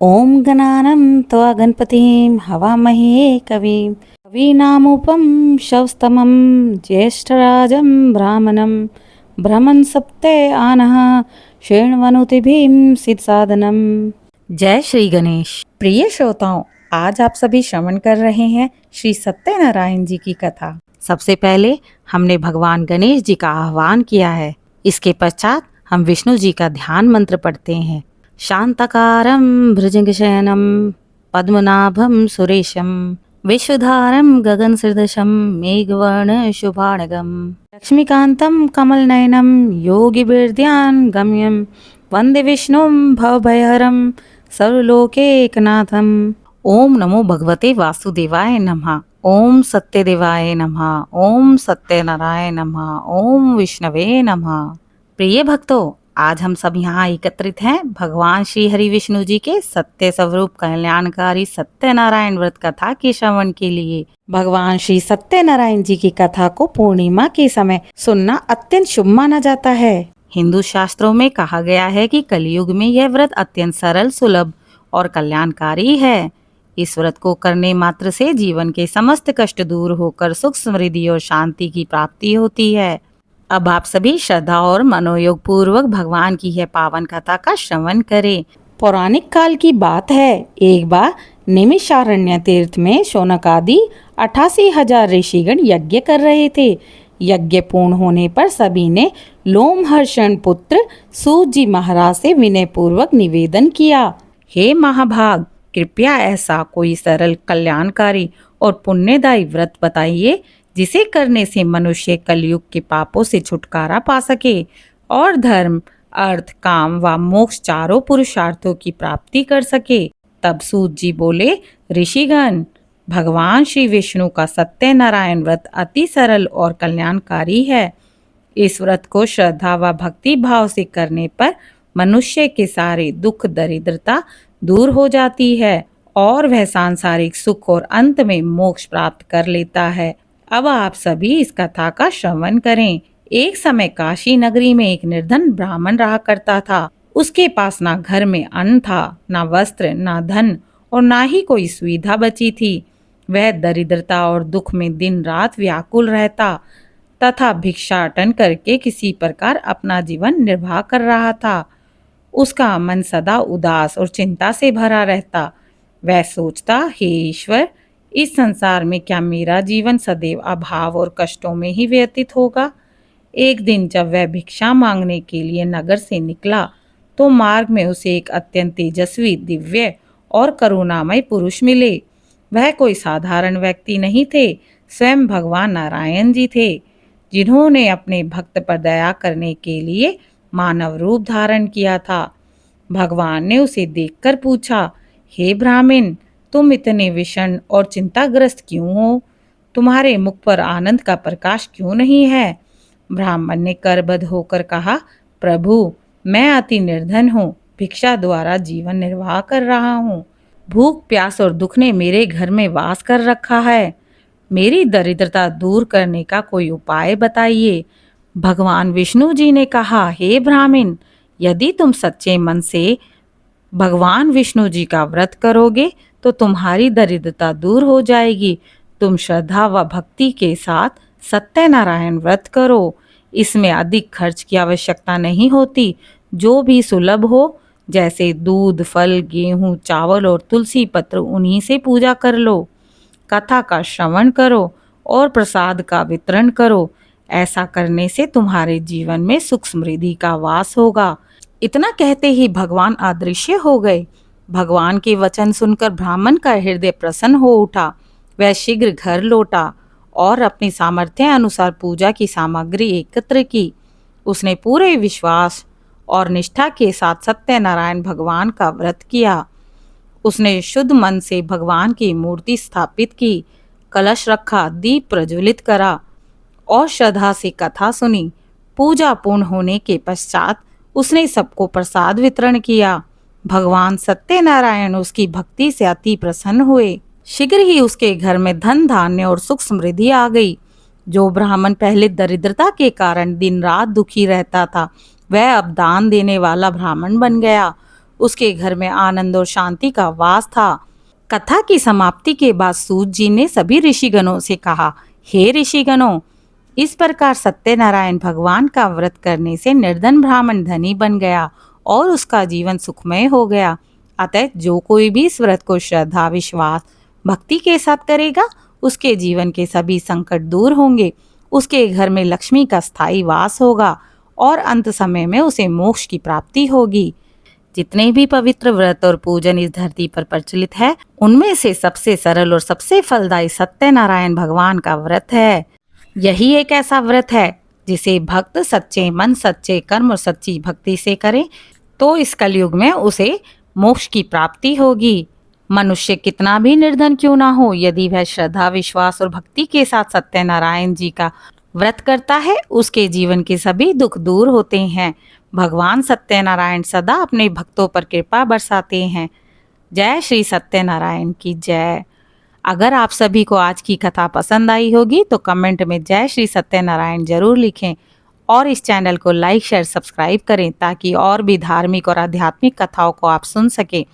ओम गणानं त्वा गणपतिं हवामहे कवीनामुपं शवस्तमं ज्येष्ठराजं ब्राह्मणं ब्रह्मन् आनः शृण्वनुतिभिः सिद्धसाधनम्। जय श्री गणेश। प्रिय श्रोताओं, आज आप सभी श्रवण कर रहे हैं श्री सत्यनारायण जी की कथा। सबसे पहले हमने भगवान गणेश जी का आह्वान किया है। इसके पश्चात हम विष्णु जी का ध्यान मंत्र पढ़ते हैं। शांतकारं भुजगशयनं पद्मनाभं सुरेशं विश्वधारं गगनसदृशं मेघवर्ण शुभानगं लक्ष्मीकान्तं कमलनयनं योगिभिर्ध्यान गम्यं वंदे विष्णुं भवभयहरं सर्वलोकैकनाथम्। ओम नमो भगवते वासुदेवाय नमः। ओम सत्यदेवाय नमः। ओम सत्यनारायण नमः। ओम विष्णवे नमः। प्रिय भक्तों, आज हम सब यहाँ एकत्रित हैं भगवान श्री हरि विष्णु जी के सत्य स्वरूप कल्याणकारी सत्यनारायण व्रत कथा के श्रवण के लिए। भगवान श्री सत्यनारायण जी की कथा को पूर्णिमा के समय सुनना अत्यंत शुभ माना जाता है। हिंदू शास्त्रों में कहा गया है कि कलयुग में यह व्रत अत्यंत सरल, सुलभ और कल्याणकारी है। इस व्रत को करने मात्र से जीवन के समस्त कष्ट दूर होकर सुख, समृद्धि और शांति की प्राप्ति होती है। अब आप सभी श्रद्धा और मनोयोग पूर्वक भगवान की यह पावन कथा का श्रवण करें। पौराणिक काल की बात है, एक बार निमिषारण्य तीर्थ में शौनक आदि 88,000 ऋषिगण यज्ञ कर रहे थे। यज्ञ पूर्ण होने पर सभी ने लोमहर्षण पुत्र सूत जी महाराज से विनय पूर्वक निवेदन किया, हे महाभाग, कृपया ऐसा कोई सरल, कल्याणकारी और पुण्यदायी व्रत बताइए जिसे करने से मनुष्य कलयुग के पापों से छुटकारा पा सके और धर्म, अर्थ, काम व मोक्ष चारों पुरुषार्थों की प्राप्ति कर सके। तब सूत जी बोले, ऋषिगण, भगवान श्री विष्णु का सत्यनारायण व्रत अति सरल और कल्याणकारी है। इस व्रत को श्रद्धा व भक्ति भाव से करने पर मनुष्य के सारे दुख, दरिद्रता दूर हो जाती है और वह सांसारिक सुख और अंत में मोक्ष प्राप्त कर लेता है। अब आप सभी इस कथा का श्रवण करें। एक समय काशी नगरी में एक निर्धन ब्राह्मण रहा करता था। उसके पास ना घर में अन्न था, ना वस्त्र, ना धन और ना ही कोई सुविधा बची थी। वह दरिद्रता और दुख में दिन रात व्याकुल रहता तथा भिक्षाटन करके किसी प्रकार अपना जीवन निर्वाह कर रहा था। उसका मन सदा उदास और चिंता से भरा रहता। वह सोचता, हे ईश्वर, इस संसार में क्या मेरा जीवन सदैव अभाव और कष्टों में ही व्यतीत होगा। एक दिन जब वह भिक्षा मांगने के लिए नगर से निकला तो मार्ग में उसे एक अत्यंत तेजस्वी, दिव्य और करुणामय पुरुष मिले। वह कोई साधारण व्यक्ति नहीं थे, स्वयं भगवान नारायण जी थे, जिन्होंने अपने भक्त पर दया करने के लिए मानव रूप धारण किया था। भगवान ने उसे देखकर पूछा, हे ब्राह्मण, तुम इतने विषण और चिंताग्रस्त क्यों हो? तुम्हारे मुख पर आनंद का प्रकाश क्यों नहीं है? ब्राह्मण ने करबद्ध होकर कहा, प्रभु, मैं अति निर्धन हूँ, भिक्षा द्वारा जीवन निर्वाह कर रहा हूँ। भूख, प्यास और दुख ने मेरे घर में वास कर रखा है। मेरी दरिद्रता दूर करने का कोई उपाय बताइए। भगवान विष्णु जी ने कहा, हे ब्राह्मण, यदि तुम सच्चे मन से भगवान विष्णु जी का व्रत करोगे तो तुम्हारी दरिद्रता दूर हो जाएगी। तुम श्रद्धा व भक्ति के साथ सत्यनारायण व्रत करो। इसमें अधिक खर्च की आवश्यकता नहीं होती। जो भी सुलभ हो, जैसे दूध, फल, गेहूं, चावल और तुलसी पत्र, उन्हीं से पूजा कर लो। कथा का श्रवण करो और प्रसाद का वितरण करो। ऐसा करने से तुम्हारे जीवन में सुख, समृद्धि का वास होगा। इतना कहते ही भगवान अदृश्य हो गए। भगवान के वचन सुनकर ब्राह्मण का हृदय प्रसन्न हो उठा। वह शीघ्र घर लौटा और अपनी सामर्थ्य अनुसार पूजा की सामग्री एकत्र की। उसने पूरे विश्वास और निष्ठा के साथ सत्यनारायण भगवान का व्रत किया। उसने शुद्ध मन से भगवान की मूर्ति स्थापित की, कलश रखा, दीप प्रज्वलित करा और श्रद्धा से कथा सुनी। पूजा पूर्ण होने के पश्चात उसने सबको प्रसाद वितरण किया। भगवान सत्यनारायण उसकी भक्ति से अति प्रसन्न हुए। शीघ्र ही उसके घर में धन, धान्य और सुख, समृद्धि आ गई। जो ब्राह्मण पहले दरिद्रता के कारण दिन रात दुखी रहता था, वह अब दान देने वाला ब्राह्मण बन गया। उसके घर में आनंद और शांति का वास था। कथा की समाप्ति के बाद सूत जी ने सभी ऋषिगणों से कहा, हे ऋषिगणों, इस प्रकार सत्यनारायण भगवान का व्रत करने से निर्धन ब्राह्मण धनी बन गया और उसका जीवन सुखमय हो गया। अतः जो कोई भी इस व्रत को श्रद्धा, विश्वास, भक्ति के साथ करेगा, उसके जीवन के सभी संकट दूर होंगे, उसके घर में लक्ष्मी का स्थायी वास होगा और अंत समय में उसे मोक्ष की प्राप्ति होगी। जितने भी पवित्र व्रत और पूजन इस धरती पर प्रचलित है, उनमें से सबसे सरल और सबसे फलदायी सत्यनारायण भगवान का व्रत है। यही एक ऐसा व्रत है जिसे भक्त सच्चे मन, सच्चे कर्म और सच्ची भक्ति से करे तो इस कलयुग में उसे मोक्ष की प्राप्ति होगी। मनुष्य कितना भी निर्धन क्यों ना हो, यदि वह श्रद्धा, विश्वास और भक्ति के साथ सत्यनारायण जी का व्रत करता है, उसके जीवन के सभी दुख दूर होते हैं। भगवान सत्यनारायण सदा अपने भक्तों पर कृपा बरसाते हैं। जय श्री सत्यनारायण की जय। अगर आप सभी को आज की कथा पसंद आई होगी तो कमेंट में जय श्री सत्यनारायण जरूर लिखें और इस चैनल को लाइक, शेयर, सब्सक्राइब करें ताकि और भी धार्मिक और आध्यात्मिक कथाओं को आप सुन सकें।